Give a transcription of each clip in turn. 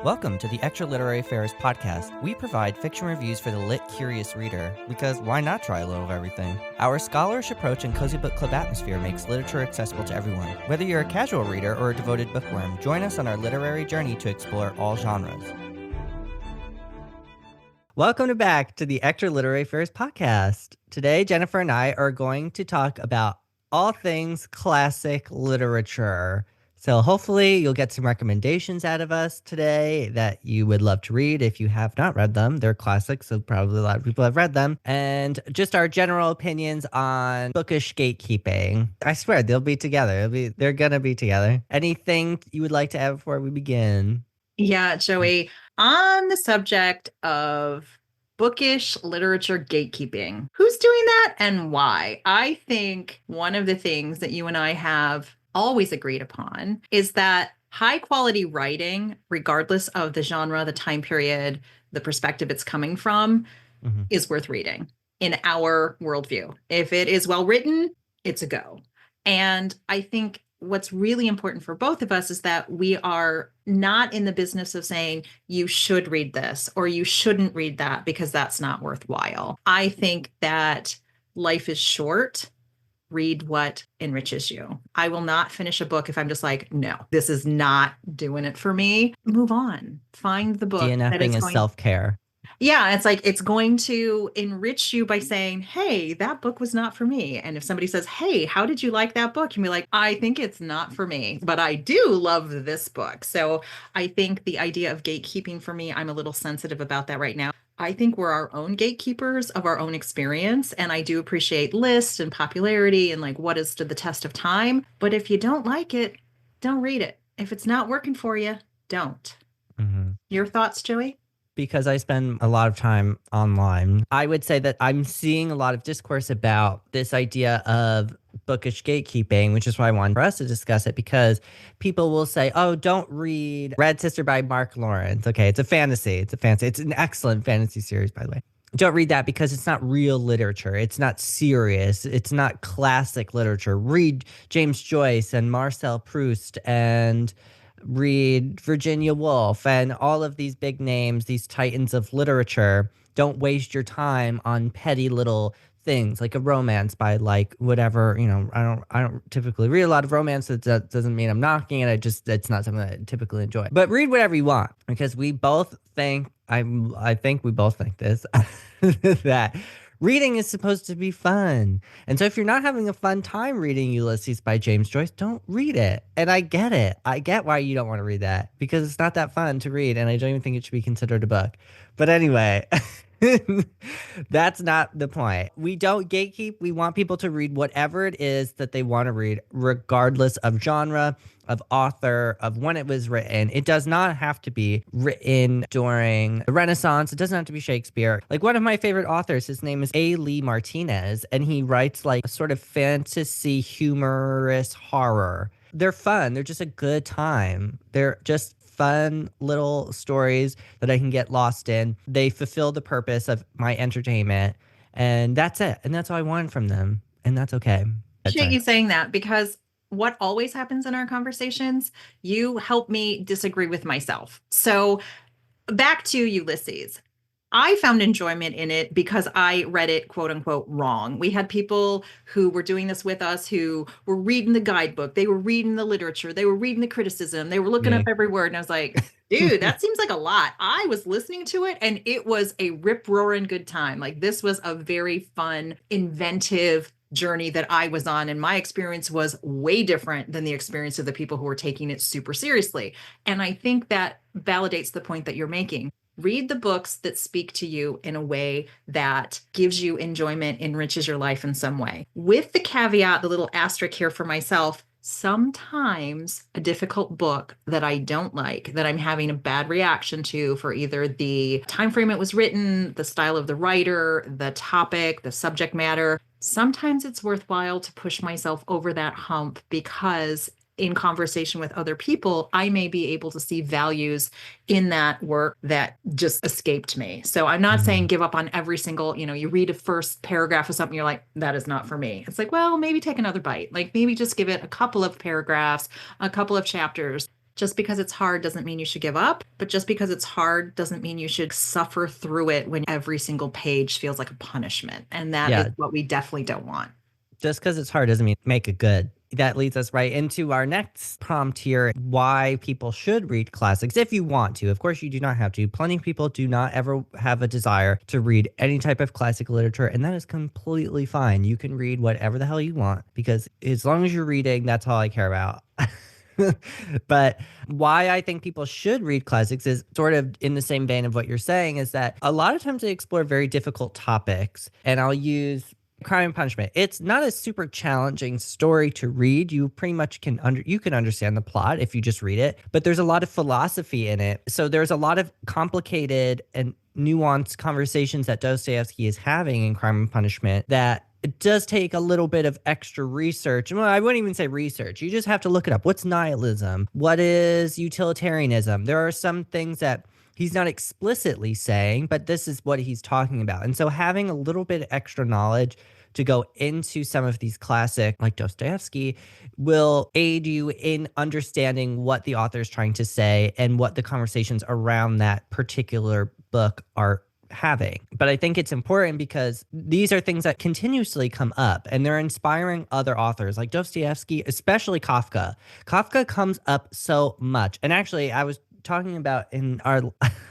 Welcome to the Extra Literary Affairs podcast. We provide fiction reviews for the lit, curious reader, because why not try a little of everything? Our scholarish approach and cozy book club atmosphere makes literature accessible to everyone. Whether you're a casual reader or a devoted bookworm, join us on our literary journey to explore all genres. Welcome back to the Extra Literary Affairs podcast. Today, Jennifer and I are going to talk about all things classic literature. So hopefully you'll get some recommendations out of us today that you would love to read if you have not read them. They're classics, so probably a lot of people have read them. And just our general opinions on bookish gatekeeping. I swear, they'll be together. They're going to be together. Anything you would like to add before we begin? Yeah, Joey, on the subject of bookish literature gatekeeping, who's doing that and why? I think one of the things that you and I have always agreed upon is that high quality writing, regardless of the genre, the time period, the perspective it's coming from, is worth reading in our worldview. If it is well written, it's a go. And I think what's really important for both of us is that we are not in the business of saying you should read this or you shouldn't read that because that's not worthwhile. I think that life is short. Read what enriches you. I will not finish a book if I'm just like, no, this is not doing it for me. Move on. Find the book that is DNFing is going. self-care. Yeah, it's like it's going to enrich you by saying, hey, that book was not for me. And if somebody says, hey, how did you like that book? You can be like, I think it's not for me, but I do love this book. So I think the idea of gatekeeping for me, I'm a little sensitive about that right now. I think we're our own gatekeepers of our own experience. And I do appreciate lists and popularity and like what has stood the test of time. But if you don't like it, don't read it. If it's not working for you, don't. Your thoughts, Joey? Because I spend a lot of time online, I would say that I'm seeing a lot of discourse about this idea of bookish gatekeeping, which is why I wanted for us to discuss it, because people will say, oh, don't read Red Sister by Mark Lawrence. Okay, it's a fantasy. It's an excellent fantasy series, by the way. Don't read that because it's not real literature. It's not serious. It's not classic literature. Read James Joyce and Marcel Proust and read Virginia Woolf and all of these big names, these titans of literature. Don't waste your time on petty little things like a romance by like whatever, I don't typically read a lot of romance. That doesn't mean I'm knocking it. It's not something that I typically enjoy. But read whatever you want, because we both think, I think we both think this, that reading is supposed to be fun. And so if you're not having a fun time reading Ulysses by James Joyce, don't read it. And I get it. I get why you don't want to read that, because it's not that fun to read. And I don't even think it should be considered a book. But anyway, that's not the point. We don't gatekeep. We want people to read whatever it is that they want to read, regardless of genre, of author, of when it was written. It does not have to be written during the Renaissance. It doesn't have to be Shakespeare. Like one of my favorite authors, his name is A. Lee Martinez, and he writes like a sort of fantasy, humorous horror. They're fun. They're just a good time. They're just fun little stories that I can get lost in. They fulfill the purpose of my entertainment, and that's it. And that's all I want from them. And that's okay. Appreciate you saying that, because what always happens in our conversations, you help me disagree with myself. So back to Ulysses. I found enjoyment in it because I read it, quote unquote, wrong. We had people who were doing this with us who were reading the guidebook, they were reading the literature, they were reading the criticism, they were looking up every word. And I was like, dude, that seems like a lot. I was listening to it and it was a rip-roaring good time. Like this was a very fun, inventive journey that I was on. And my experience was way different than the experience of the people who were taking it super seriously. And I think that validates the point that you're making. Read the books that speak to you in a way that gives you enjoyment, enriches your life in some way. With the caveat, the little asterisk here for myself, sometimes a difficult book that I don't like, that I'm having a bad reaction to for either the time frame it was written, the style of the writer, the topic, the subject matter, sometimes it's worthwhile to push myself over that hump, because in conversation with other people, I may be able to see values in that work that just escaped me. So I'm not saying give up on every single, you read a first paragraph of something, you're like, that is not for me. It's like, well, maybe take another bite. Like maybe just give it a couple of paragraphs, a couple of chapters. Just because it's hard doesn't mean you should give up, but just because it's hard doesn't mean you should suffer through it when every single page feels like a punishment. And that is Yeah, what we definitely don't want. just because it's hard doesn't mean make it good. That leads us right into our next prompt here, why people should read classics if you want to. Of course, you do not have to. Plenty of people do not ever have a desire to read any type of classic literature, and that is completely fine. You can read whatever the hell you want because as long as you're reading, that's all I care about. But why I think people should read classics is sort of in the same vein of what you're saying, is that a lot of times they explore very difficult topics. And I'll use Crime and Punishment. It's not a super challenging story to read. You pretty much you can understand the plot if you just read it, but there's a lot of philosophy in it. So there's a lot of complicated and nuanced conversations that Dostoevsky is having in Crime and Punishment that it does take a little bit of extra research. Well, I wouldn't even say research. You just have to look it up. What's nihilism? What is utilitarianism? There are some things that he's not explicitly saying, but this is what he's talking about. And so having a little bit of extra knowledge to go into some of these classic, like Dostoevsky, will aid you in understanding what the author is trying to say and what the conversations around that particular book are having. But I think it's important because these are things that continuously come up and they're inspiring other authors like Dostoevsky, especially Kafka. Kafka comes up so much. And actually, I was talking about in our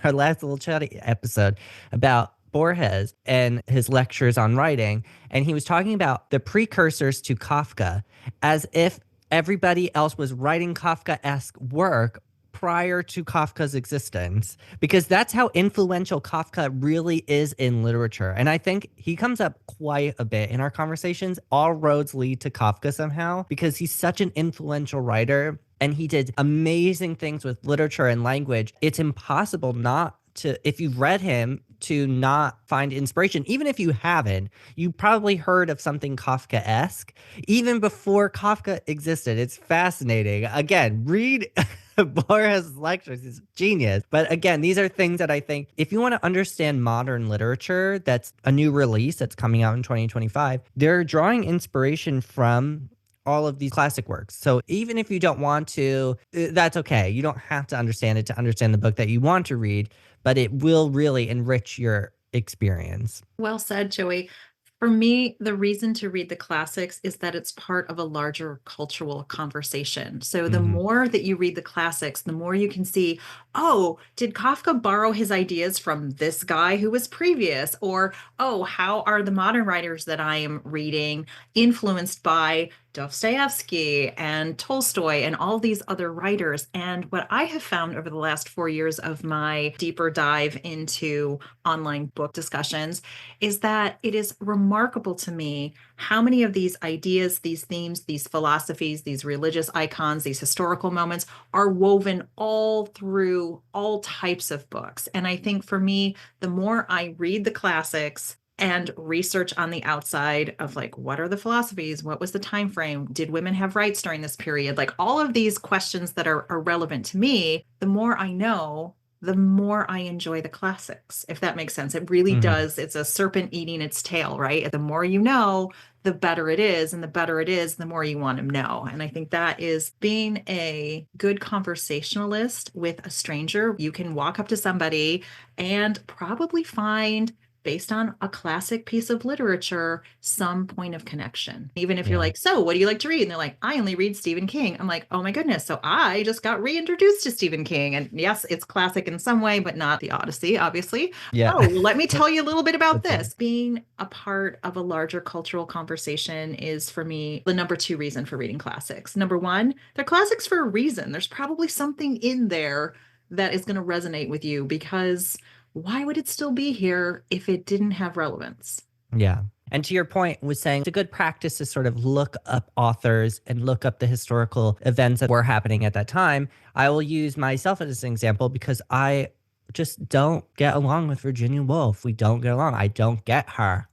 our last little chatty episode about Borges and his lectures on writing, and he was talking about the precursors to Kafka as if everybody else was writing Kafka-esque work prior to Kafka's existence, because that's how influential Kafka really is in literature. And I think he comes up quite a bit in our conversations. All roads lead to Kafka somehow because he's such an influential writer and he did amazing things with literature and language. It's impossible not to, if you've read him, to not find inspiration. Even if you haven't, you probably heard of something Kafka-esque even before Kafka existed. It's fascinating. Again, read Borges' lectures. He's genius. But again, these are things that I think if you want to understand modern literature, that's a new release that's coming out in 2025, they're drawing inspiration from all of these classic works. So even if you don't want to, that's okay. You don't have to understand it to understand the book that you want to read, but it will really enrich your experience. Well said, Joey. For me, the reason to read the classics is that it's part of a larger cultural conversation. So the Hmm. more that you read the classics, the more you can see, oh, did Kafka borrow his ideas from this guy who was previous? Or, oh, how are the modern writers that I am reading influenced by Dostoevsky and Tolstoy and all these other writers? And what I have found over the last 4 years of my deeper dive into online book discussions is that it is remarkable to me how many of these ideas, these themes, these philosophies, these religious icons, these historical moments are woven all through all types of books. And I think for me, the more I read the classics and research on the outside of like what are the philosophies, what was the time frame, did women have rights during this period, like all of these questions that are relevant to me, the more I know, the more I enjoy the classics, if that makes sense. It really Hmm. does. It's a serpent eating its tail, right? The more you know, the better it is. And the better it is, the more you want to know. And I think that is being a good conversationalist with a stranger. You can walk up to somebody and probably find, based on a classic piece of literature, some point of connection. Even if you're Yeah. like, so what do you like to read? And they're like, I only read Stephen King. I'm like, oh my goodness. So I just got reintroduced to Stephen King. And yes, it's classic in some way, but not the Odyssey, obviously. Yeah. Oh, well, let me tell you a little bit about That's funny. this. Being a part of a larger cultural conversation is for me the number two reason for reading classics. Number one, they're classics for a reason. There's probably something in there that is going to resonate with you because why would it still be here if it didn't have relevance? Yeah. And to your point, was saying it's a good practice to sort of look up authors and look up the historical events that were happening at that time. I will use myself as an example because I just don't get along with Virginia Woolf. We don't get along. I don't get her.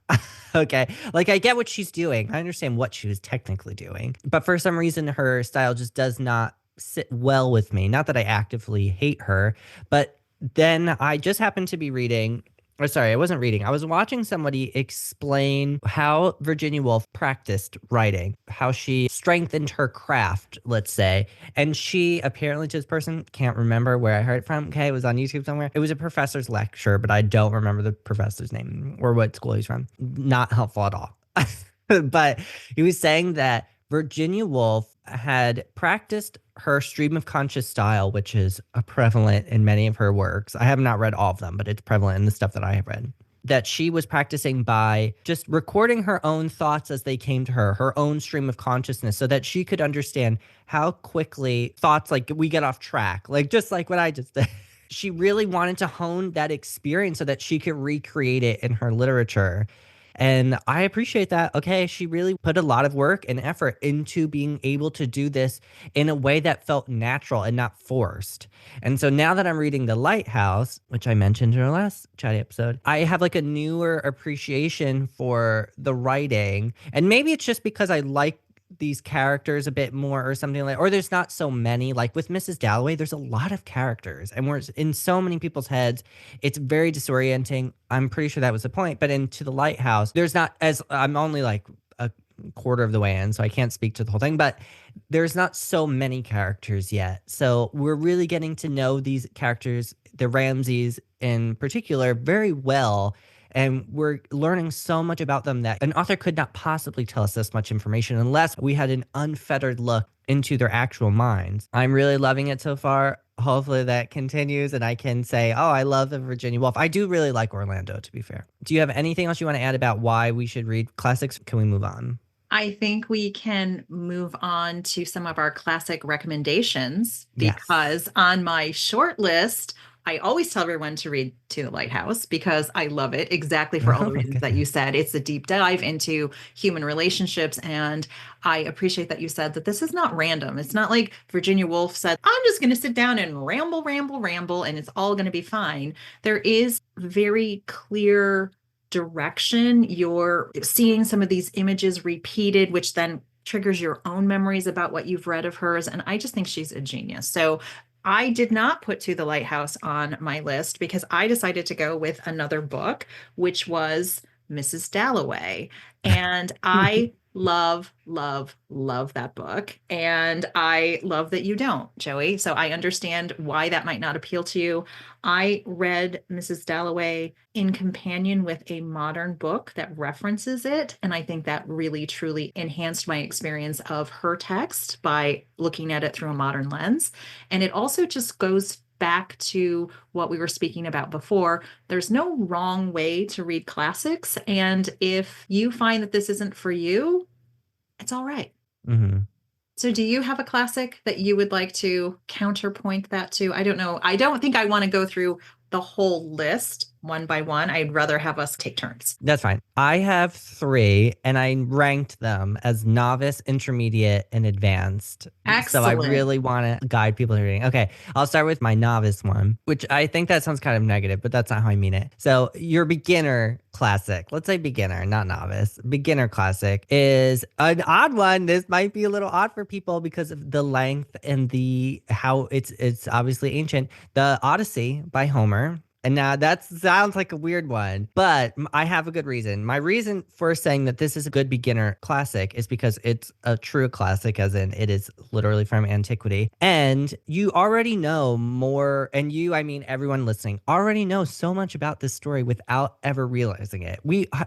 Okay. Like I get what she's doing. I understand what she was technically doing. But for some reason, her style just does not sit well with me. Not that I actively hate her, but then I just happened to be reading or sorry, I wasn't reading. I was watching somebody explain how Virginia Woolf practiced writing, how she strengthened her craft, let's say. And she apparently, to this person, can't remember where I heard it from. Okay, it was on YouTube somewhere. It was a professor's lecture, but I don't remember the professor's name or what school he's from. Not helpful at all. But he was saying that Virginia Woolf had practiced her stream of conscious style, which is prevalent in many of her works. I have not read all of them, but it's prevalent in the stuff that I have read. That she was practicing by just recording her own thoughts as they came to her, her own stream of consciousness, so that she could understand how quickly thoughts like we get off track, like just like what I just did. She really wanted to hone that experience so that she could recreate it in her literature. And I appreciate that. Okay, she really put a lot of work and effort into being able to do this in a way that felt natural and not forced. And so now that I'm reading The Lighthouse, which I mentioned in our last chatty episode, I have like a newer appreciation for the writing. And maybe it's just because I like these characters a bit more or something like, or there's not so many. Like with Mrs. Dalloway, there's a lot of characters and we're in so many people's heads. It's very disorienting. I'm pretty sure that was the point. But into The Lighthouse, there's not as I'm only like a quarter of the way in, so I can't speak to the whole thing, but there's not so many characters yet. So we're really getting to know these characters, the Ramseys in particular, very well. And we're learning so much about them that an author could not possibly tell us this much information unless we had an unfettered look into their actual minds. I'm really loving it so far. Hopefully that continues and I can say, oh, I love the Virginia Woolf. I do really like Orlando, to be fair. Do you have anything else you want to add about why we should read classics? Can we move on? I think we can move on to some of our classic recommendations Yes. because on my short list, I always tell everyone to read To the Lighthouse because I love it exactly for all Oh the my reasons that you goodness. said. It's a deep dive into human relationships. And I appreciate that you said that this is not random. It's not like Virginia Woolf said, I'm just going to sit down and ramble, ramble, ramble, and it's all going to be fine. There is very clear direction. You're seeing some of these images repeated, which then triggers your own memories about what you've read of hers. And I just think she's a genius. So I did not put To the Lighthouse on my list because I decided to go with another book, which was Mrs. Dalloway. And I love, love, love that book. And I love that you don't, Joey. So I understand why that might not appeal to you. I read Mrs. Dalloway in companion with a modern book that references it. And I think that really, truly enhanced my experience of her text by looking at it through a modern lens. And it also just goes back to what we were speaking about before. There's no wrong way to read classics. And if you find that this isn't for you, it's all right. Hmm. So, do you have a classic that you would like to counterpoint that to? I don't know. I don't think I want to go through the whole list one by one. I'd rather have us take turns. That's fine. I have three, and I ranked them as novice, intermediate, and advanced. So I Excellent. really want to guide people to reading. Okay, I'll start with my novice one, which I think that sounds kind of negative, but that's not how I mean it. So your beginner classic, let's say beginner, not novice. Beginner classic is an odd one. This might be a little odd for people because of the length and the how it's obviously ancient. The Odyssey by Homer. And now that sounds like a weird one, but I have a good reason. My reason for saying that this is a good beginner classic is because it's a true classic, as in it is literally from antiquity. And you already know more, and you, I mean, everyone listening, already knows so much about this story without ever realizing it.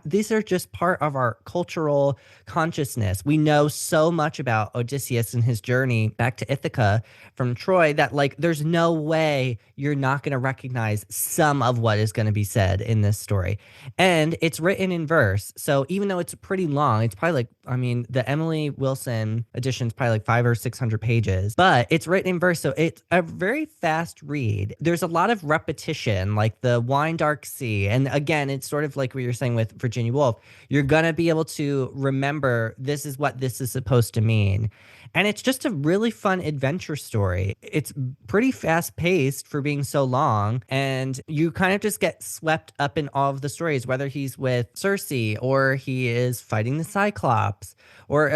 These are just part of our cultural consciousness. We know so much about Odysseus and his journey back to Ithaca from Troy that, like, there's no way you're not going to recognize some of what is going to be said in this story. And it's written in verse. So even though it's pretty long, it's probably like, I mean, the Emily Wilson edition is probably like 500 or 600 pages, but it's written in verse. So it's a very fast read. There's a lot of repetition, like the wine dark sea. And again, it's sort of like what you're saying with Virginia Woolf. You're going to be able to remember this is what this is supposed to mean. And it's just a really fun adventure story. It's pretty fast paced for being so long. And you kind of just get swept up in all of the stories, whether he's with Circe or he is fighting the Cyclops or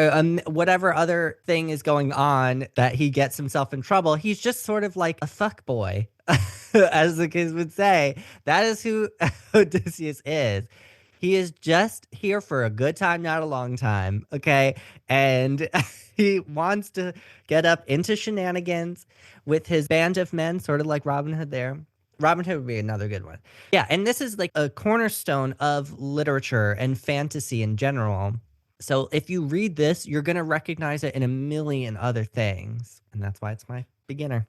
whatever other thing is going on that he gets himself in trouble. He's just sort of like a fuck boy. as the kids would say. That is who Odysseus is. He is just here for a good time, not a long time. Okay. And he wants to get up into shenanigans with his band of men, sort of like Robin Hood there. Robin Hood would be another good one. Yeah. And this is like a cornerstone of literature and fantasy in general. So if you read this, you're going to recognize it in a million other things. And that's why it's my beginner.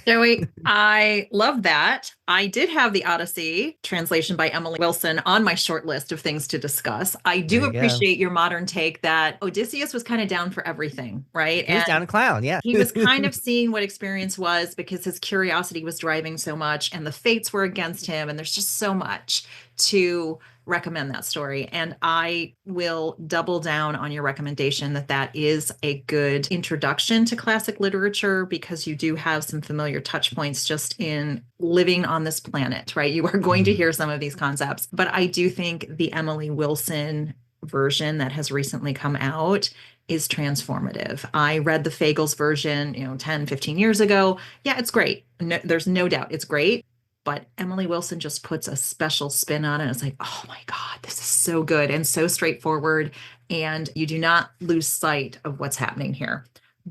Joey, I love that. I did have the Odyssey translation by Emily Wilson on my short list of things to discuss. I There do you go. appreciate your modern take that Odysseus was kind of down for everything, right? He was And down a clown. Yeah. he was kind of seeing what experience was because his curiosity was driving so much and the fates were against him. And there's just so much to recommend that story. And I will double down on your recommendation that that is a good introduction to classic literature because you do have some familiar touch points just in living on this planet, right? You are going to hear some of these concepts. But I do think the Emily Wilson version that has recently come out is transformative. I read the Fagles version, 10, 15 years ago. Yeah, it's great. No, there's no doubt it's great. But Emily Wilson just puts a special spin on it. It's like, oh my God, this is so good and so straightforward. And you do not lose sight of what's happening here.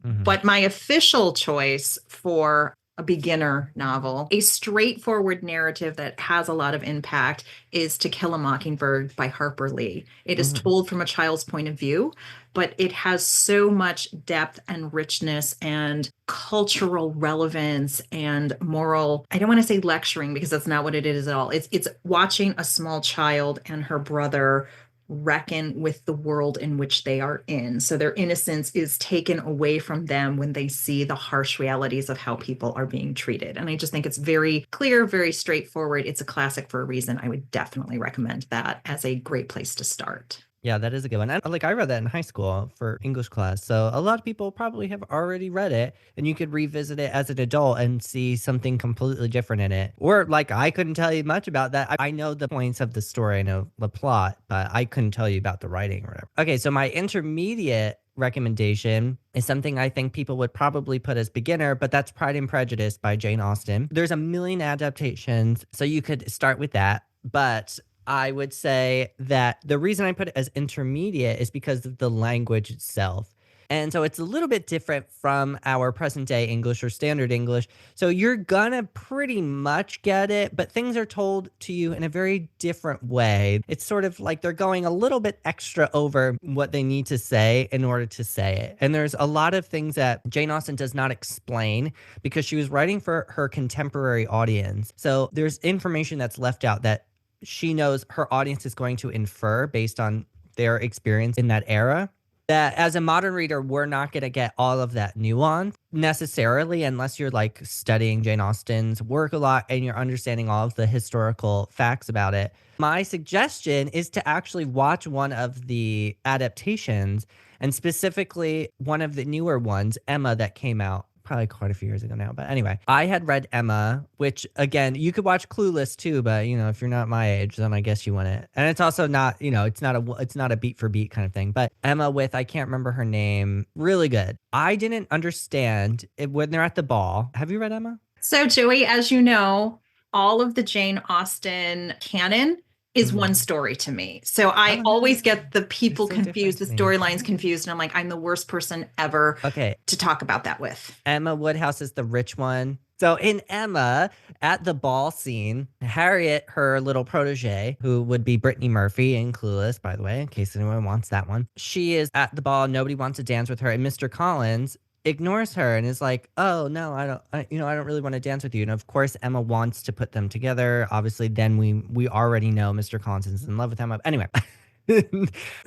Mhm. But my official choice for a beginner novel, a straightforward narrative that has a lot of impact, is To Kill a Mockingbird by Harper Lee. It is Mhm. told from a child's point of view, but it has so much depth and richness and cultural relevance and moral. I don't want to say lecturing because that's not what it is at all. It's watching a small child and her brother reckon with the world in which they are in. So their innocence is taken away from them when they see the harsh realities of how people are being treated. And I just think it's very clear, very straightforward. It's a classic for a reason. I would definitely recommend that as a great place to start. Yeah, that is a good one. And, like, I read that in high school for English class, so a lot of people probably have already read it, and you could revisit it as an adult and see something completely different in it. Or, like, I couldn't tell you much about that. I know the points of the story, I know the plot, but I couldn't tell you about the writing or whatever. Okay, so my intermediate recommendation is something I think people would probably put as beginner, but that's Pride and Prejudice by Jane Austen. There's a million adaptations, so you could start with that, but I would say that the reason I put it as intermediate is because of the language itself. And so it's a little bit different from our present day English or standard English. So you're gonna pretty much get it, but things are told to you in a very different way. It's sort of like they're going a little bit extra over what they need to say in order to say it. And there's a lot of things that Jane Austen does not explain because she was writing for her contemporary audience. So there's information that's left out that she knows her audience is going to infer based on their experience in that era. That as a modern reader, we're not going to get all of that nuance necessarily unless you're like studying Jane Austen's work a lot and you're understanding all of the historical facts about it. My suggestion is to actually watch one of the adaptations and specifically one of the newer ones, Emma, that came out probably quite a few years ago now. But anyway, I had read Emma, which again, you could watch Clueless too, but if you're not my age, then I guess you wouldn't. And it's also not, it's not a beat for beat kind of thing. But Emma with I can't remember her name, really good. I didn't understand it when they're at the ball. Have you read Emma? So, Joey, as you know, all of the Jane Austen canon is Mhm. one story to me. So I Oh no, always get the they're people so different confused, the to me. storylines confused, and I'm like, I'm the worst person ever Okay, to talk about that with. Emma Woodhouse is the rich one. So in Emma, at the ball scene, Harriet, her little protege, who would be Brittany Murphy in Clueless, by the way, in case anyone wants that one, she is at the ball. Nobody wants to dance with her, and Mr. Collins ignores her and is like, "Oh no, I don't really want to dance with you." And of course, Emma wants to put them together. Obviously, then we already know Mr. Collins is in love with Emma. Anyway.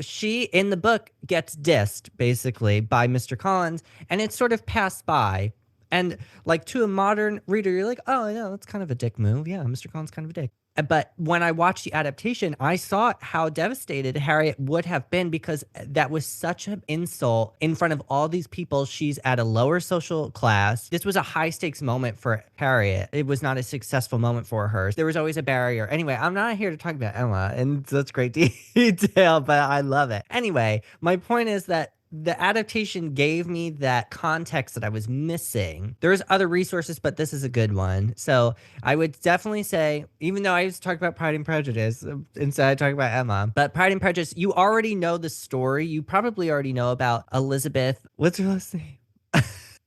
She in the book gets dissed basically by Mr. Collins and it's sort of passed by. And like to a modern reader, you're like, oh yeah, that's kind of a dick move. Yeah, Mr. Collins kind of a dick. But when I watched the adaptation, I saw how devastated Harriet would have been because that was such an insult in front of all these people. She's at a lower social class. This was a high stakes moment for Harriet. It was not a successful moment for her. There was always a barrier. Anyway, I'm not here to talk about Emma in such great detail, but I love it. Anyway, my point is that the adaptation gave me that context that I was missing. There's other resources, but this is a good one. So I would definitely say, even though I was talking about Pride and Prejudice, instead I talk about Emma, but Pride and Prejudice, you already know the story. You probably already know about Elizabeth. What's her last name?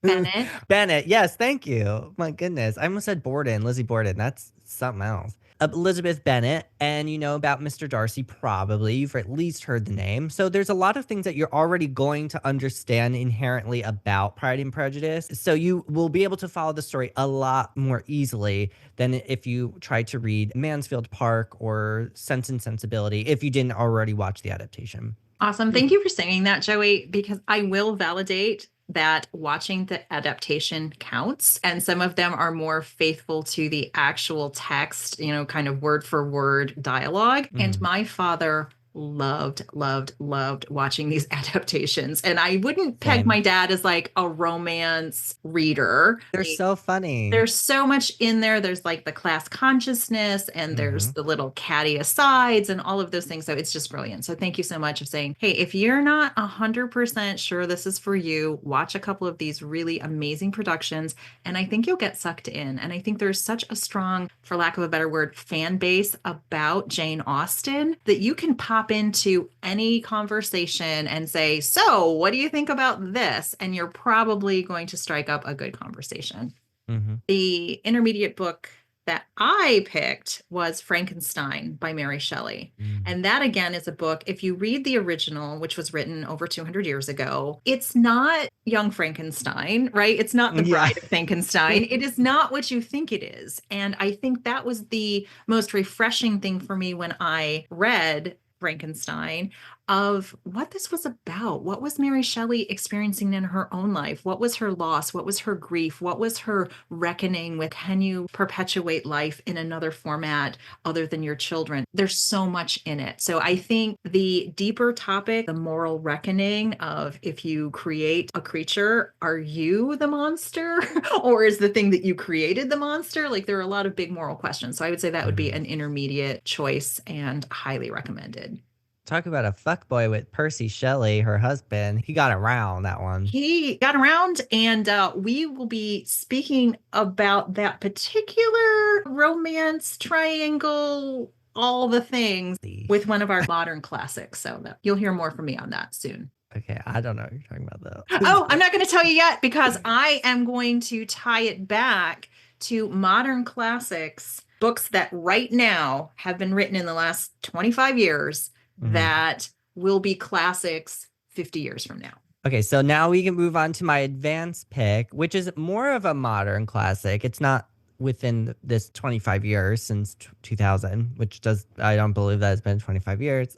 Bennett. Bennett. Yes, thank you. My goodness. I almost said Borden, Lizzie Borden. That's something else. Elizabeth Bennet, and you know about Mr. Darcy, probably. You've at least heard the name. So there's a lot of things that you're already going to understand inherently about Pride and Prejudice. So you will be able to follow the story a lot more easily than if you try to read Mansfield Park or Sense and Sensibility if you didn't already watch the adaptation. Awesome. Thank you for saying that, Joey, because I will validate that watching the adaptation counts, and some of them are more faithful to the actual text, kind of word for word dialogue. And Mhm. my father loved, loved, loved watching these adaptations. And I wouldn't peg Same. my dad as like a romance reader. They're so funny. There's so much in there. There's like the class consciousness, and there's Hmm. the little catty asides and all of those things. So it's just brilliant. So thank you so much of saying, hey, if you're not 100% sure this is for you, watch a couple of these really amazing productions, and I think you'll get sucked in. And I think there's such a strong, for lack of a better word, fan base about Jane Austen that you can pop into any conversation and say, so what do you think about this? And you're probably going to strike up a good conversation. Hmm. The intermediate book that I picked was Frankenstein by Mary Shelley. Mm. And that, again, is a book, if you read the original, which was written over 200 years ago, it's not Young Frankenstein, right? It's not the Yeah. Bride of Frankenstein. It is not what you think it is. And I think that was the most refreshing thing for me when I read Frankenstein, of what this was about. What was Mary Shelley experiencing in her own life? What was her loss? What was her grief? What was her reckoning with? Can you perpetuate life in another format other than your children? There's so much in it. So I think the deeper topic, the moral reckoning of, if you create a creature, are you the monster or is the thing that you created the monster? Like, there are a lot of big moral questions. So I would say that would be Mhm. an intermediate choice and highly recommended. Talk about a fuckboy with Percy Shelley, her husband. He got around that one. He got around, and we will be speaking about that particular romance triangle, all the things, with one of our modern classics. So you'll hear more from me on that soon. Okay, I don't know what you're talking about Oh, I'm though. not going to tell you yet because I am going to tie it back to modern classics, books that right now have been written in the last 25 years Mhm. that will be classics 50 years from now. Okay, so now we can move on to my advanced pick, which is more of a modern classic. It's not within this 25 years since 2000, which does, I don't believe that it's been 25 years.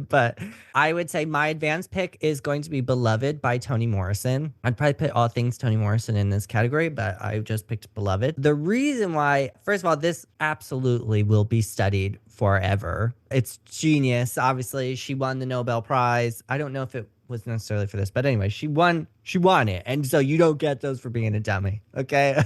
But I would say my advanced pick is going to be Beloved by Toni Morrison. I'd probably put all things Toni Morrison in this category, but I just picked Beloved. The reason why, first of all, this absolutely will be studied forever. It's genius. Obviously, she won the Nobel Prize. I don't know if it was necessarily for this, but anyway, she won it. And so you don't get those for being a dummy. Okay.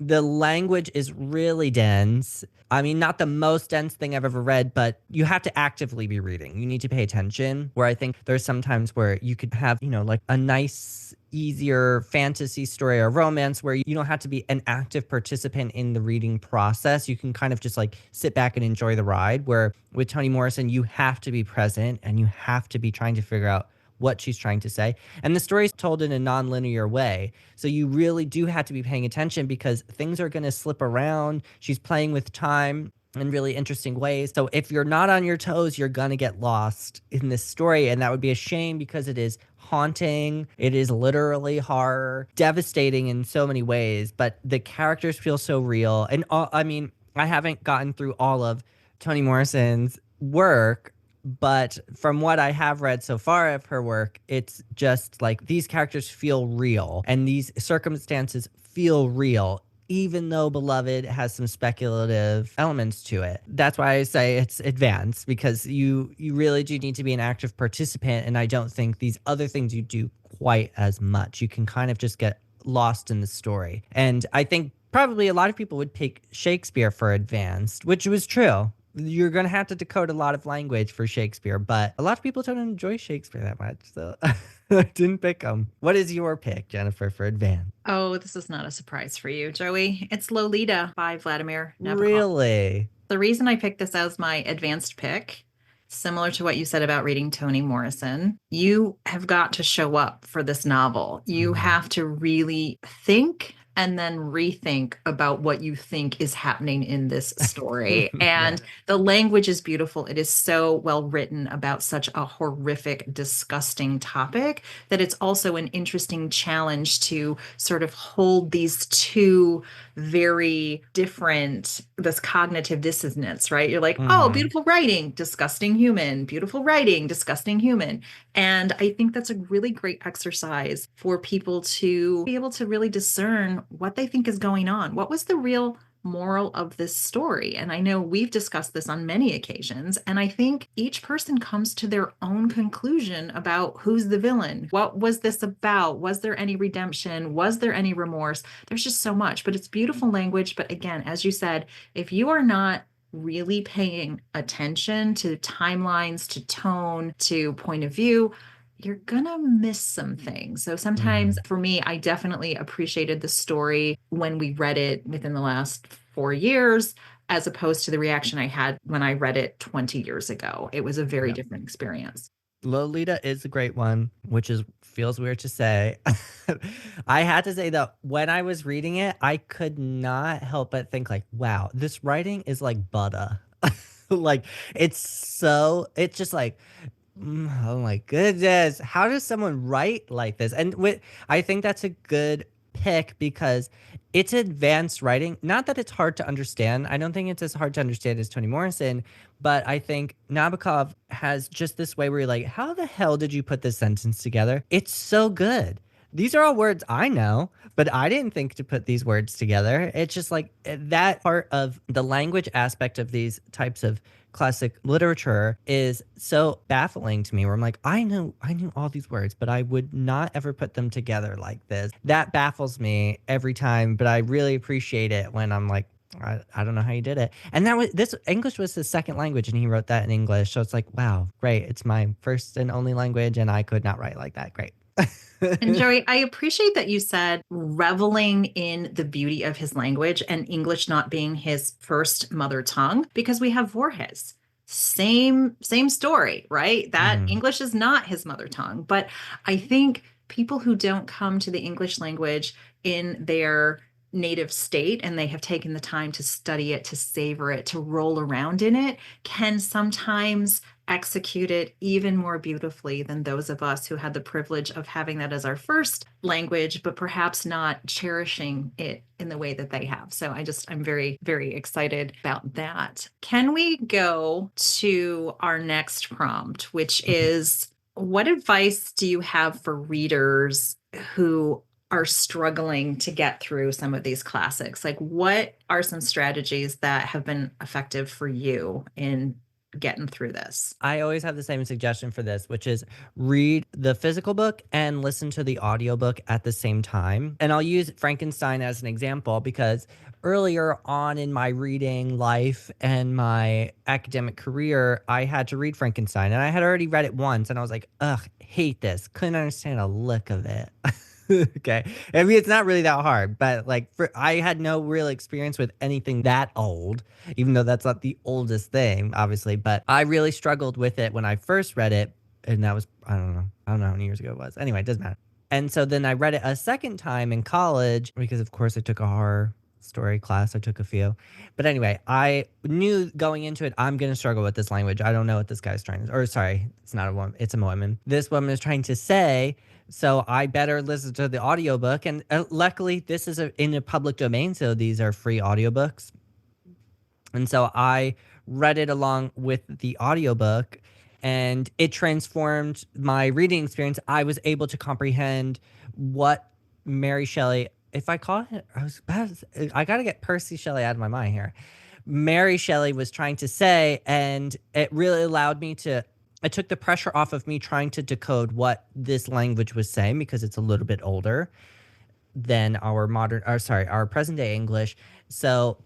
The language is really dense. I mean, not the most dense thing I've ever read, but you have to actively be reading. You need to pay attention. Where I think there's some times where you could have, like a nice, easier fantasy story or romance where you don't have to be an active participant in the reading process. You can kind of just like sit back and enjoy the ride. Where with Toni Morrison, you have to be present and you have to be trying to figure out what she's trying to say. And the story is told in a non-linear way. So you really do have to be paying attention because things are going to slip around. She's playing with time in really interesting ways. So if you're not on your toes, you're going to get lost in this story. And that would be a shame because it is haunting. It is literally horror, devastating in so many ways, but the characters feel so real. And I mean, I haven't gotten through all of Toni Morrison's work, but from what I have read so far of her work, it's just like these characters feel real and these circumstances feel real, even though Beloved has some speculative elements to it. That's why I say it's advanced because you really do need to be an active participant, and I don't think these other things you do quite as much. You can kind of just get lost in the story. And I think probably a lot of people would pick Shakespeare for advanced, which was true. You're gonna have to decode a lot of language for Shakespeare, but a lot of people don't enjoy Shakespeare that much, so I didn't pick them. What is your pick, Jennifer, for advance? Oh, this is not a surprise for you, Joey. It's Lolita by Vladimir Nabokov. Really? The reason I picked this as my advanced pick, similar to what you said about reading Toni Morrison, you have got to show up for this novel. You Mhm. have to really think and then rethink about what you think is happening in this story. Yeah. And the language is beautiful. It is so well written about such a horrific, disgusting topic that it's also an interesting challenge to sort of hold these two very different, this cognitive dissonance, right? You're like, oh, Mhm. beautiful writing, disgusting human, beautiful writing, disgusting human. And I think that's a really great exercise for people to be able to really discern what they think is going on. What was the real moral of this story? And I know we've discussed this on many occasions, and I think each person comes to their own conclusion about who's the villain. What was this about? Was there any redemption? Was there any remorse? There's just so much, but it's beautiful language. But again, as you said, if you are not really paying attention to timelines, to tone, to point of view, you're gonna miss some things. So sometimes Mhm. for me, I definitely appreciated the story when we read it within the last 4 years, as opposed to the reaction I had when I read it 20 years ago. It was a very Yeah. different experience. Lolita is a great one, which is feels weird to say. I had to say that when I was reading it, I could not help but think like, wow, this writing is like butter. Like it's just like oh my goodness. How does someone write like this? And I think that's a good pick because it's advanced writing. Not that it's hard to understand. I don't think it's as hard to understand as Toni Morrison, but I think Nabokov has just this way where you're like, how the hell did you put this sentence together? It's so good. These are all words I know, but I didn't think to put these words together. It's just like that part of the language aspect of these types of classic literature is so baffling to me where I'm like, I knew all these words, but I would not ever put them together like this. That baffles me every time, but I really appreciate it when I'm like, I don't know how you did it. And that was this English was his second language and he wrote that in English. So it's like, wow, great. It's my first and only language and I could not write like that. Great. And Joey, I appreciate that you said reveling in the beauty of his language and English not being his first mother tongue, because we have Voorhees. Same story, right? That Mhm. English is not his mother tongue. But I think people who don't come to the English language in their native state and they have taken the time to study it, to savor it, to roll around in it, can sometimes execute it even more beautifully than those of us who had the privilege of having that as our first language, but perhaps not cherishing it in the way that they have. So I'm very, very excited about that. Can we go to our next prompt, which is what advice do you have for readers who are struggling to get through some of these classics? Like, what are some strategies that have been effective for you in getting through this? I always have the same suggestion for this, which is read the physical book and listen to the audiobook at the same time. And I'll use Frankenstein as an example because earlier on in my reading life and my academic career, I had to read Frankenstein and I had already read it once and I was like, ugh, hate this. Couldn't understand a lick of it. Okay. I mean, it's not really that hard, but I had no real experience with anything that old, even though that's not the oldest thing, obviously. But I really struggled with it when I first read it. And that was, I don't know how many years ago it was. Anyway, it doesn't matter. And so then I read it a second time in college because, of course, I took a horror story class. I took a few. But anyway, I knew going into it, I'm going to struggle with this language. I don't know what this guy's trying to, or sorry, it's not a woman, it's a woman. This woman is trying to say, so I better listen to the audiobook. And luckily, this is in a public domain. So these are free audiobooks. And so I read it along with the audiobook and it transformed my reading experience. I was able to comprehend what Mary Shelley, if I call it, I got to get Percy Shelley out of my mind here. Mary Shelley was trying to say, and it really allowed me to. It took the pressure off of me trying to decode what this language was saying because it's a little bit older than our modern, or sorry, our present day English. So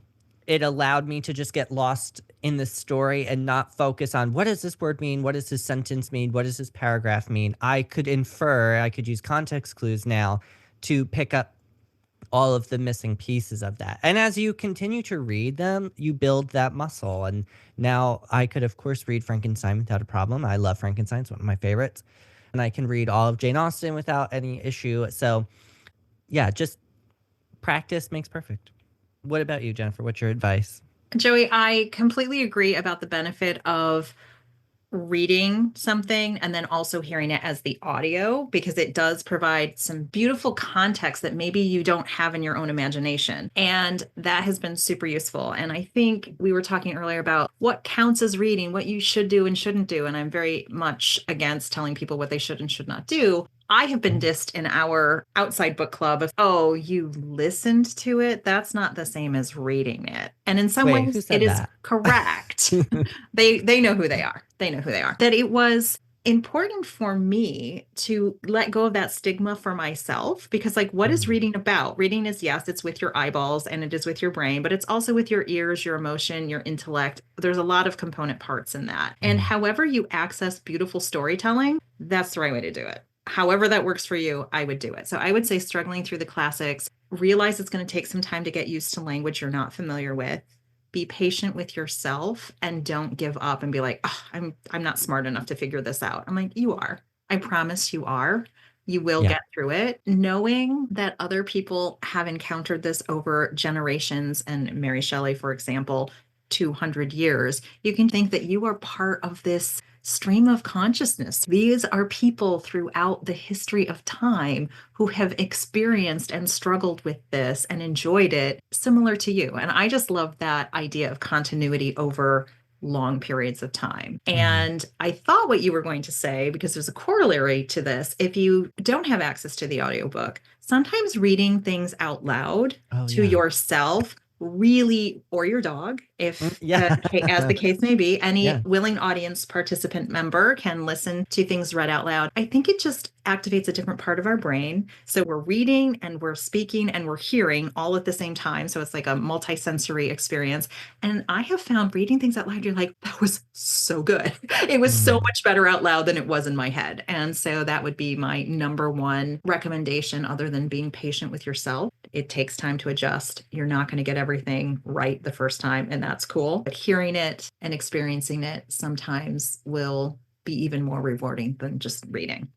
it allowed me to just get lost in the story and not focus on what does this word mean? What does this sentence mean? What does this paragraph mean? I could infer, I could use context clues now to pick up all of the missing pieces of that. And as you continue to read them, you build that muscle. And now I could, of course, read Frankenstein without a problem. I love Frankenstein, it's one of my favorites. And I can read all of Jane Austen without any issue. So, yeah, just practice makes perfect. What about you, Jennifer? What's your advice? Joey, I completely agree about the benefit of reading something and then also hearing it as the audio because it does provide some beautiful context that maybe you don't have in your own imagination. And that has been super useful. And I think we were talking earlier about what counts as reading, what you should do and shouldn't do. And I'm very much against telling people what they should and should not do. I have been dissed in our outside book club of, oh, you listened to it. That's not the same as reading it. And in some Wait, who ways, it said is that? correct. They know who they are. They know who they are. That it was important for me to let go of that stigma for myself because like what is Mm, reading about? Reading is yes, it's with your eyeballs and it is with your brain, but it's also with your ears, your emotion, your intellect. There's a lot of component parts in that. And mm, however you access beautiful storytelling, that's the right way to do it. However that works for you, I would do it. So I would say struggling through the classics, realize it's going to take some time to get used to language you're not familiar with. Be patient with yourself and don't give up and be like, oh, I'm not smart enough to figure this out. I'm like, you are. I promise you are. You will yeah. get through it. Knowing that other people have encountered this over generations, and Mary Shelley, for example, 200 years, you can think that you are part of this stream of consciousness. These are people throughout the history of time who have experienced and struggled with this and enjoyed it similar to you. And I just love that idea of continuity over long periods of time. Mhm. And I thought what you were going to say, because there's a corollary to this, if you don't have access to the audiobook, sometimes reading things out loud Oh, to yeah. yourself really, or your dog, Mm, if yeah. as the case may be, any Yeah. willing audience participant member can listen to things read out loud. I think it just activates a different part of our brain. So we're reading and we're speaking and we're hearing all at the same time. So it's like a multisensory experience. And I have found reading things out loud, you're like, that was so good. It was so Mm. much better out loud than it was in my head. And so that would be my number one recommendation, other than being patient with yourself. It takes time to adjust. You're not going to get everything right the first time, and that's cool. But hearing it and experiencing it sometimes will be even more rewarding than just reading.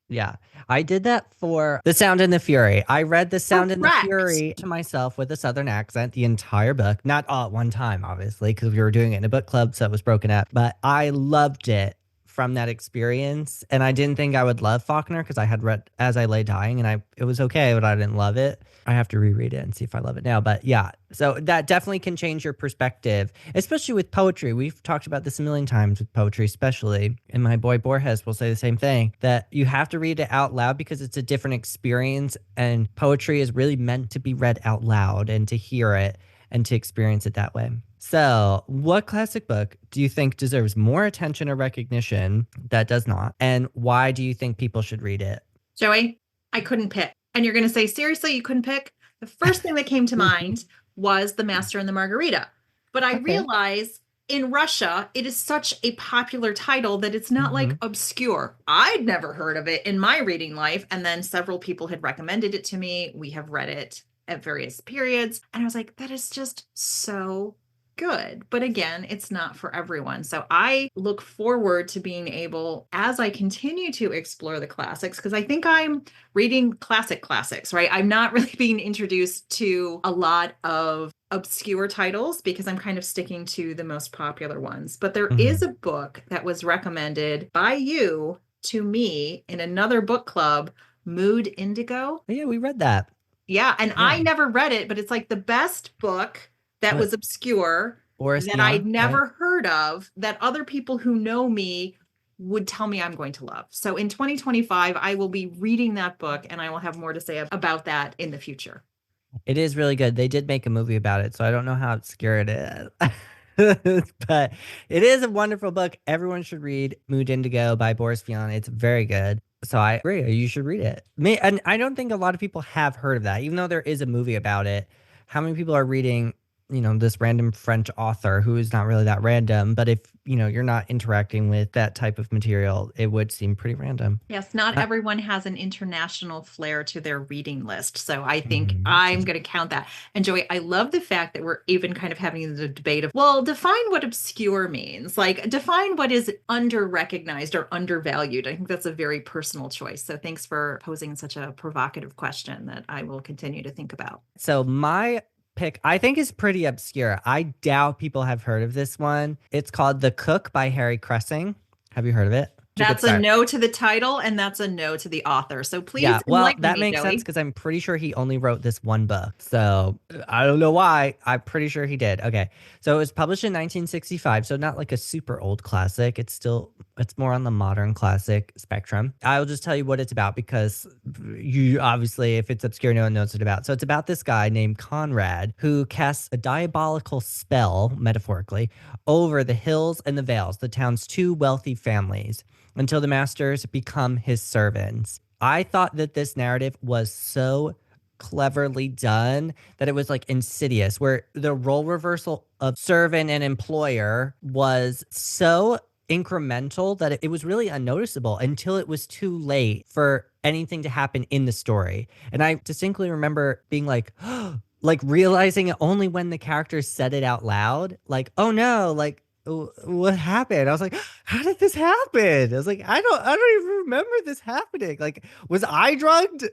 Yeah, I did that for The Sound and the Fury. I read The Sound and the Correct. Fury to myself with a Southern accent, the entire book. Not all at one time, obviously, because we were doing it in a book club, so it was broken up. But I loved it from that experience. And I didn't think I would love Faulkner because I had read As I Lay Dying and it was okay, but I didn't love it. I have to reread it and see if I love it now. But yeah, so that definitely can change your perspective, especially with poetry. We've talked about this a million times with poetry, especially. And my boy Borges will say the same thing, that you have to read it out loud because it's a different experience. And poetry is really meant to be read out loud and to hear it and to experience it that way. So, what classic book do you think deserves more attention or recognition that does not? And why do you think people should read it? Joey, I couldn't pick. And you're going to say, seriously, you couldn't pick? The first thing that came to mind was The Master and the Margarita. But I Okay. realize in Russia, it is such a popular title that it's not like Hmm. obscure. I'd never heard of it in my reading life. And then several people had recommended it to me. We have read it at various periods. And I was like, that is just so good. But again, it's not for everyone. So I look forward to being able, as I continue to explore the classics, because I think I'm reading classics, right? I'm not really being introduced to a lot of obscure titles because I'm kind of sticking to the most popular ones. But there is Hmm. a book that was recommended by you to me in another book club, Mood Indigo. Yeah, we read that. Yeah, and I Yeah. never read it, but it's like the best book that What? was obscure Boris that I'd Vian, right? never heard of that other people who know me would tell me I'm going to love. So in 2025, I will be reading that book and I will have more to say about that in the future. It is really good. They did make a movie about it, so I don't know how obscure it is. But it is a wonderful book. Everyone should read Mood Indigo by Boris Vian. It's very good. So I agree. You should read it. And I don't think a lot of people have heard of that, even though there is a movie about it. How many people are reading this random French author who is not really that random. But if, you're not interacting with that type of material, it would seem pretty random. Yes, not Uh, everyone has an international flair to their reading list. So I think mhm. I'm going to count that. And Joey, I love the fact that we're even kind of having the debate of, well, define what obscure means. Like, define what is under recognized or undervalued. I think that's a very personal choice. So thanks for posing such a provocative question that I will continue to think about. So my pick, I think, is pretty obscure. I doubt people have heard of this one. It's called The Cook by Harry Cressing. Have you heard of it? It's a good That's a start. no to the title, and that's a no to the author. So please Yeah, well, enlighten that me, makes sense Joey. because I'm pretty sure he only wrote this one book. So I don't know why. I'm pretty sure he did. Okay. So it was published in 1965. So not like a super old classic. It's more on the modern classic spectrum. I'll just tell you what it's about because you obviously, if it's obscure, no one knows what it's about. So it's about this guy named Conrad who casts a diabolical spell, metaphorically, over the hills and the vales, the town's two wealthy families, until the masters become his servants. I thought that this narrative was so cleverly done that it was like insidious, where the role reversal of servant and employer was so incremental that it was really unnoticeable until it was too late for anything to happen in the story. And I distinctly remember being like, like realizing it only when the characters said it out loud, like, oh no, like what happened? I was like, how did this happen? I was like, I don't even remember this happening. Like, was I drugged?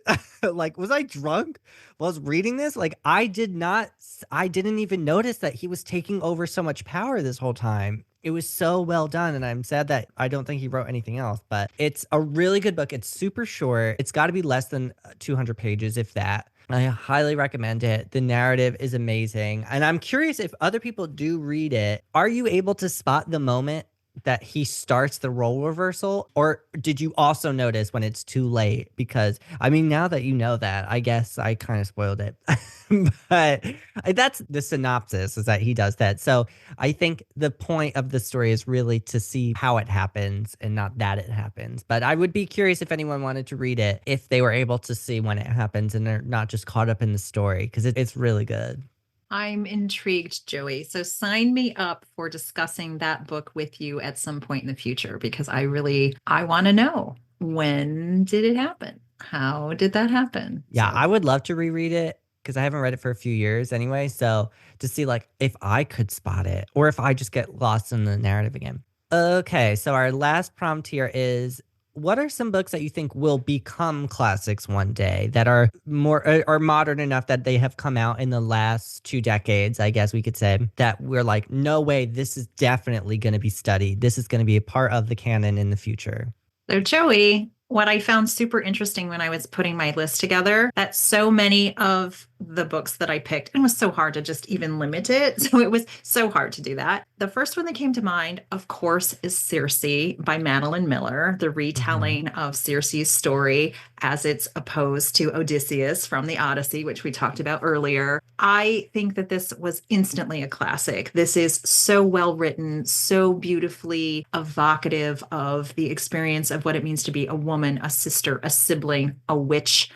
Like, was I drunk while I was reading this? Like, I didn't even notice that he was taking over so much power this whole time. It was so well done, and I'm sad that I don't think he wrote anything else, but it's a really good book. It's super short. It's got to be less than 200 pages, if that. I highly recommend it. The narrative is amazing. And I'm curious if other people do read it, are you able to spot the moment that he starts the role reversal? Or did you also notice when it's too late? Because, I mean, now that you know that, I guess I kind of spoiled it. But that's the synopsis, is that he does that. So I think the point of the story is really to see how it happens and not that it happens. But I would be curious if anyone wanted to read it, if they were able to see when it happens and they're not just caught up in the story, because it's really good. I'm intrigued, Joey. So sign me up for discussing that book with you at some point in the future because I want to know, when did it happen? How did that happen? Yeah, So I would love to reread it because I haven't read it for a few years anyway. So to see like if I could spot it or if I just get lost in the narrative again. Okay, so our last prompt here is, what are some books that you think will become classics one day that are more are modern enough that they have come out in the last 2 decades, I guess we could say, that we're like, no way, this is definitely going to be studied. This is going to be a part of the canon in the future. So, Joey, what I found super interesting when I was putting my list together, that so many of the books that I picked, and it was so hard to just even limit it. So it was so hard to do that. The first one that came to mind, of course, is Circe by Madeline Miller, the Hmm. retelling of Circe's story as it's opposed to Odysseus from the Odyssey, which we talked about earlier. I think that this was instantly a classic. This is so well written, so beautifully evocative of the experience of what it means to be a woman, a sister, a sibling, a witch,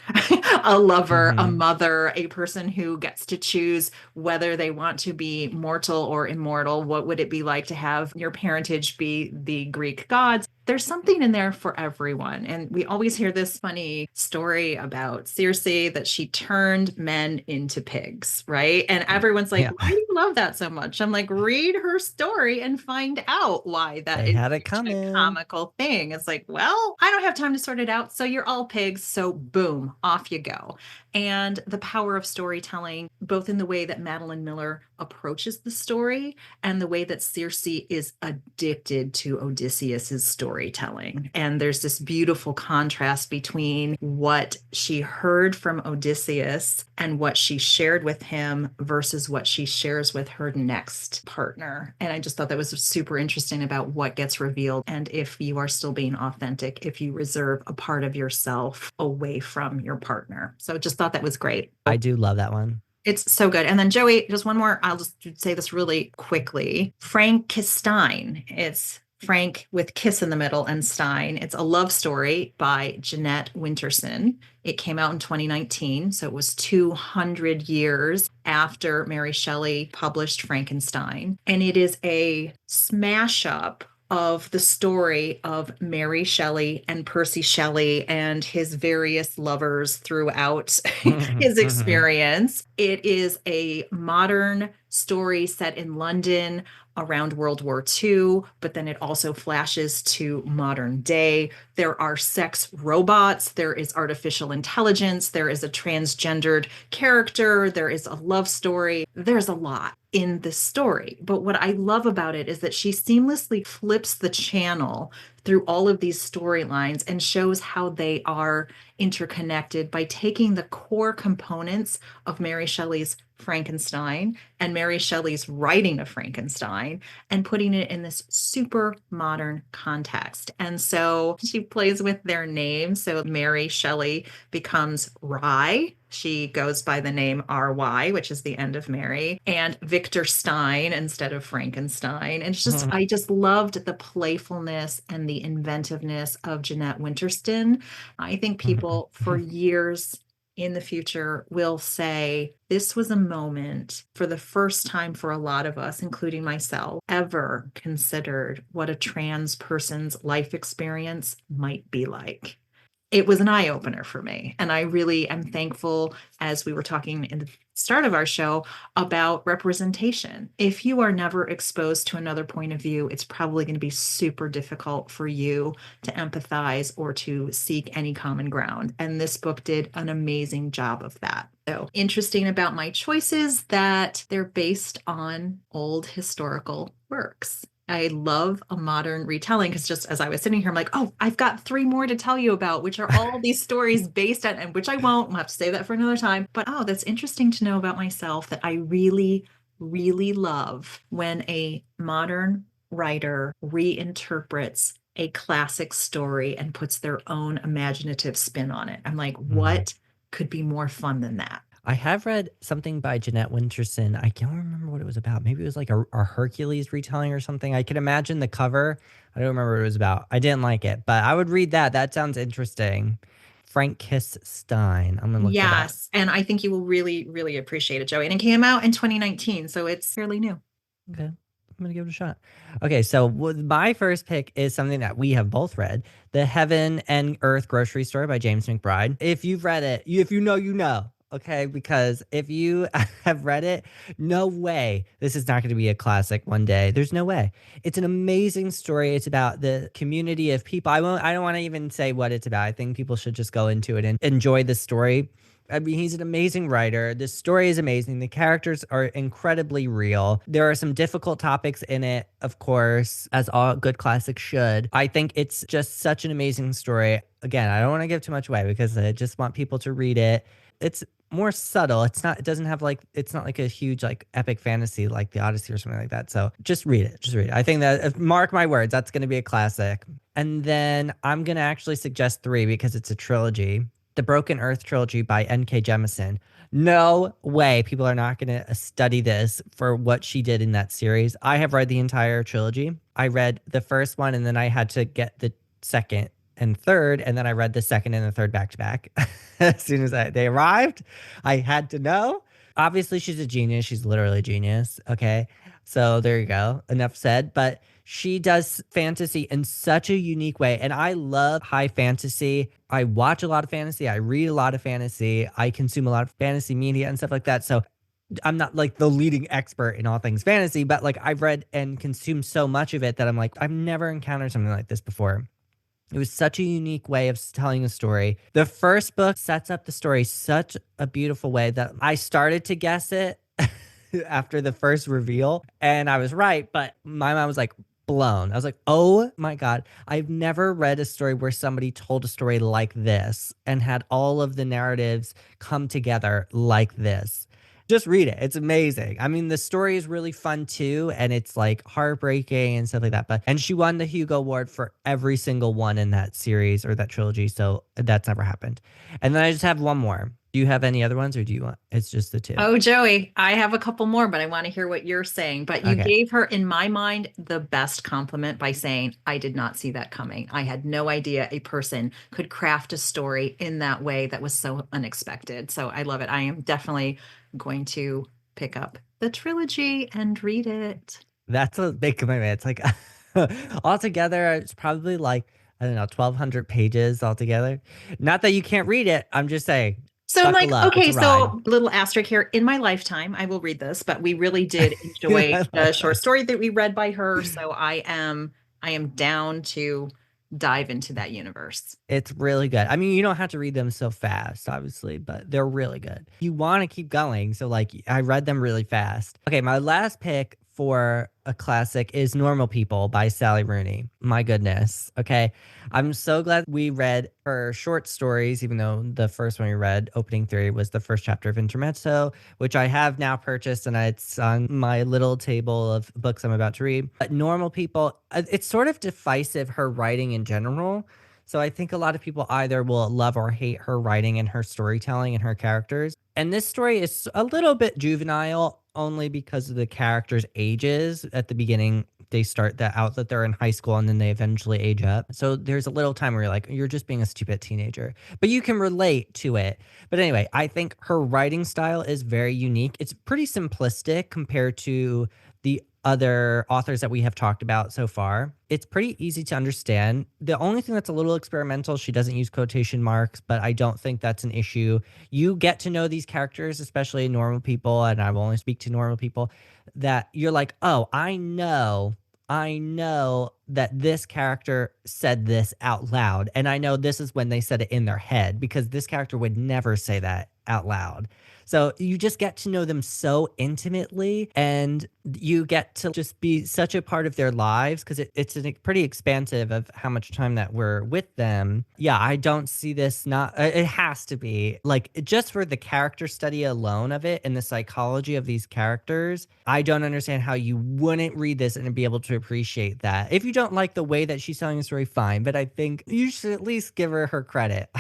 a lover, a Hmm. mother, a person who gets to choose whether they want to be mortal or immortal. What would it be like to have your parentage be the Greek gods? There's something in there for everyone. And we always hear this funny story about Circe that she turned men into pigs, right? And everyone's like, Yeah, why do you love that so much? I'm like, read her story and find out why that they is had it such a coming. comical thing. It's like, well, I don't have time to sort it out. So you're all pigs. So boom, off you go. And the power of storytelling, both in the way that Madeline Miller approaches the story and the way that Circe is addicted to Odysseus's storytelling. And there's this beautiful contrast between what she heard from Odysseus and what she shared with him versus what she shares with her next partner. And I just thought that was super interesting about what gets revealed and if you are still being authentic, if you reserve a part of yourself away from your partner. So just thought that was great. I do love that one. It's so good. And then Joey, just one more. I'll just say this really quickly. Frankenstein. It's Frank with Kiss in the Middle and Stein. It's a love story by Jeanette Winterson. It came out in 2019, so it was 200 years after Mary Shelley published Frankenstein. And it is a smash up of the story of Mary Shelley and Percy Shelley and his various lovers throughout his Mhm. experience. It is a modern story set in London around World War II, but then it also flashes to modern day. There are sex robots, there is artificial intelligence, there is a transgendered character, there is a love story. There's a lot in this story. But what I love about it is that she seamlessly flips the channel through all of these storylines and shows how they are interconnected by taking the core components of Mary Shelley's Frankenstein and Mary Shelley's writing of Frankenstein and putting it in this super modern context. And so she plays with their names. So Mary Shelley becomes Rye. She goes by the name RY, which is the end of Mary, and Victor Stein instead of Frankenstein. And it's just, I just loved the playfulness and the inventiveness of Jeanette Winterston. I think people for years in the future will say this was a moment for the first time for a lot of us, including myself, ever considered what a trans person's life experience might be like. It was an eye opener for me. And I really am thankful, as we were talking in the start of our show, about representation. If you are never exposed to another point of view, it's probably going to be super difficult for you to empathize or to seek any common ground. And this book did an amazing job of that. So, interesting about my choices that they're based on old historical works. I love a modern retelling because just as I was sitting here, I'm like, oh, I've got three more to tell you about, which are all these stories based on, and which I won't. I'll have to save that for another time. But oh, that's interesting to know about myself that I really, really love when a modern writer reinterprets a classic story and puts their own imaginative spin on it. I'm like, what could be more fun than that? I have read something by Jeanette Winterson. I can't remember what it was about. Maybe it was like a Hercules retelling or something. I can imagine the cover. I don't remember what it was about. I didn't like it, but I would read that. That sounds interesting. Frank Kiss Stein. I'm gonna look that up. Yes. And I think you will really, really appreciate it, Joey. And it came out in 2019, so it's fairly new. Okay. I'm gonna give it a shot. Okay, so my first pick is something that we have both read, The Heaven and Earth Grocery Store by James McBride. If you've read it, if you know, you know. Okay, because if you have read it, no way this is not going to be a classic one day. There's no way. It's an amazing story. It's about the community of people. I don't want to even say what it's about. I think people should just go into it and enjoy the story. I mean, he's an amazing writer. The story is amazing. The characters are incredibly real. There are some difficult topics in it, of course, as all good classics should. I think it's just such an amazing story. Again, I don't want to give too much away because I just want people to read it. It's more subtle. It doesn't have like, it's not like a huge like epic fantasy like the Odyssey or something like that. So just read it. Just read it. I think that, mark my words, that's going to be a classic. And then I'm going to actually suggest three because it's a trilogy. The Broken Earth trilogy by N.K. Jemisin. No way people are not going to study this for what she did in that series. I have read the entire trilogy. I read the first one and then I had to get the second and third, and then I read the second and the third back to back. As soon as they arrived, I had to know. Obviously, she's a genius. She's literally a genius. Okay. So there you go. Enough said. But she does fantasy in such a unique way. And I love high fantasy. I watch a lot of fantasy. I read a lot of fantasy. I consume a lot of fantasy media and stuff like that. So I'm not like the leading expert in all things fantasy, but like I've read and consumed so much of it that I'm like, I've never encountered something like this before. It was such a unique way of telling a story. The first book sets up the story such a beautiful way that I started to guess it after the first reveal, and I was right, but my mind was like blown. I was like, oh my God, I've never read a story where somebody told a story like this and had all of the narratives come together like this. Just read it. It's amazing. I mean, the story is really fun too, and it's like heartbreaking and stuff like that. And she won the Hugo Award for every single one in that series or that trilogy. So that's never happened. And then I just have one more. Do you have any other ones or do you want it's just the two? Oh, Joey, I have a couple more, but I want to hear what you're saying. But you Okay. gave her, in my mind, the best compliment by saying, I did not see that coming. I had no idea a person could craft a story in that way that was so unexpected. So I love it. I am definitely going to pick up the trilogy and read it. That's a big commitment. It's like altogether, it's probably like, I don't know, 1,200 pages altogether. Not that you can't read it. I'm just saying, So I'm like, buckle up. It's okay, a ride. so little asterisk here. In my lifetime, I will read this, but we really did enjoy I love the short that. story that we read by her. So I am down to dive into that universe. It's really good. I mean, you don't have to read them so fast, obviously, but they're really good. You want to keep going. So, like, I read them really fast. Okay, my last pick for a classic is Normal People by Sally Rooney. My goodness. Okay. I'm so glad we read her short stories, even though the first one we read, Opening Theory, was the first chapter of Intermezzo, which I have now purchased and it's on my little table of books I'm about to read. But Normal People, it's sort of divisive, her writing in general. So I think a lot of people either will love or hate her writing and her storytelling and her characters. And this story is a little bit juvenile only because of the characters' ages. At the beginning, they start that out that they're in high school and then they eventually age up. So there's a little time where you're like, you're just being a stupid teenager, but you can relate to it. But anyway, I think her writing style is very unique. It's pretty simplistic compared to the other authors that we have talked about so far. It's pretty easy to understand. The only thing that's a little experimental, she doesn't use quotation marks, but I don't think that's an issue. You get to know these characters, especially Normal People, and I will only speak to Normal People, that you're like, oh, I know that this character said this out loud. And I know this is when they said it in their head because this character would never say that out loud. So you just get to know them so intimately and you get to just be such a part of their lives because it's pretty expansive of how much time that we're with them. Yeah, I don't see this not, it has to be like just for the character study alone of it and the psychology of these characters. I don't understand how you wouldn't read this and be able to appreciate that. If you don't like the way that she's telling the story, fine, but I think you should at least give her credit.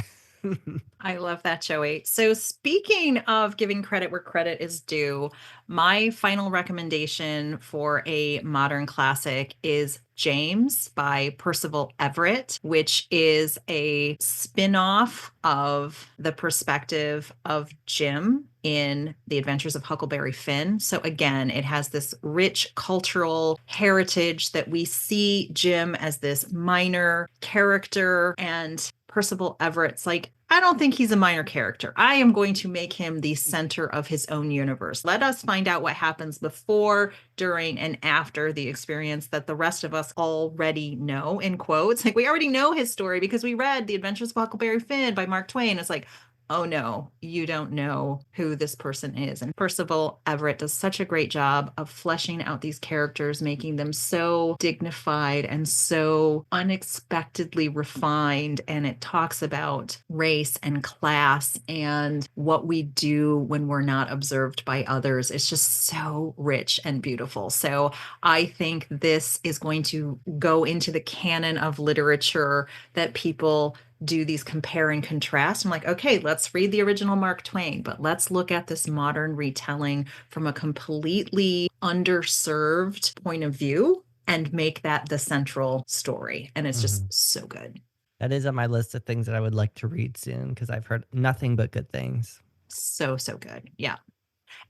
I love that, Joey. So, speaking of giving credit where credit is due, my final recommendation for a modern classic is James by Percival Everett, which is a spin-off of the perspective of Jim in The Adventures of Huckleberry Finn. So again, it has this rich cultural heritage that we see Jim as this minor character and Percival Everett's like, I don't think he's a minor character. I am going to make him the center of his own universe. Let us find out what happens before, during, and after the experience that the rest of us already know, in quotes. Like, we already know his story because we read The Adventures of Huckleberry Finn by Mark Twain. It's like, oh no, you don't know who this person is. And Percival Everett does such a great job of fleshing out these characters, making them so dignified and so unexpectedly refined. And it talks about race and class and what we do when we're not observed by others. It's just so rich and beautiful. So I think this is going to go into the canon of literature that people do these compare and contrast. I'm like, okay, let's read the original Mark Twain, but let's look at this modern retelling from a completely underserved point of view and make that the central story. And it's Mhm. just so good. That is on my list of things that I would like to read soon because I've heard nothing but good things. So, so good. Yeah.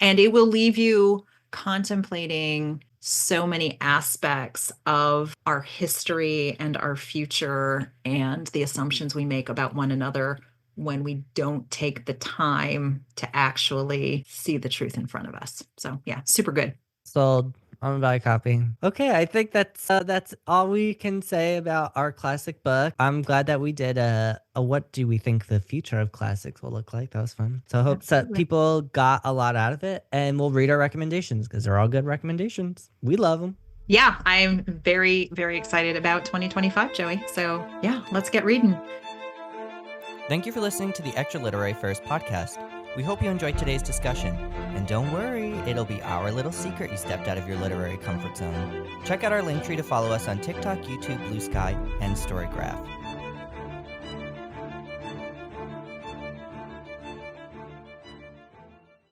And it will leave you contemplating so many aspects of our history and our future and the assumptions we make about one another when we don't take the time to actually see the truth in front of us. So, yeah, super good. Sold. I'm gonna buy a copy. Okay, I think that's all we can say about our classic book. I'm glad that we did a what do we think the future of classics will look like. That was fun. So I hope that Absolutely. people got a lot out of it, and we'll read our recommendations because they're all good recommendations. We love them. Yeah, I'm very, very excited about 2025, Joey. So, yeah, let's get reading. Thank you for listening to the Extra Literary First podcast. We hope you enjoyed today's discussion. And don't worry, it'll be our little secret you stepped out of your literary comfort zone. Check out our link tree to follow us on TikTok, YouTube, Blue Sky, and Storygraph.